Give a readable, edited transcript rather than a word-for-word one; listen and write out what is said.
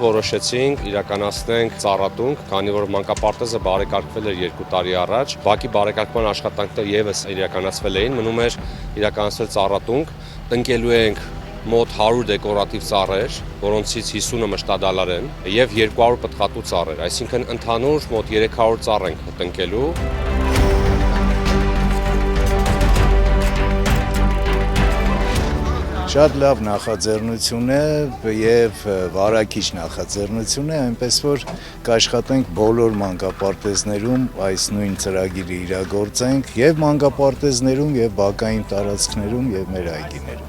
որոշեցինք իրականացնենք ծառատունք, քանի որ մանկապարտեզը բարեկարգվել էր 2 տարի առաջ, բակի բարեկարգման աշխատանքները եւս իրականացվել էին, մնում էր իրականացնել ծառատունք, տնկելու ենք մոտ 100 դեկորատիվ ծառեր, որոնցից 50-ը մշտադալար են, եւ 200 պտղատու ծառեր, այսինքն ընդհանուր մոտ 300 ծառ ենք տնկելու։ Շատ լավ նախաձեռնություն է եւ վարակիչ նախաձեռնություն է, այնպես որ կաշխատենք բոլոր մանկապարտեզներում այս նույն ծրագիրը իրագործենք եւ մանկապարտեզներում եւ բակային տարածքներում եւ մեր այգիներում։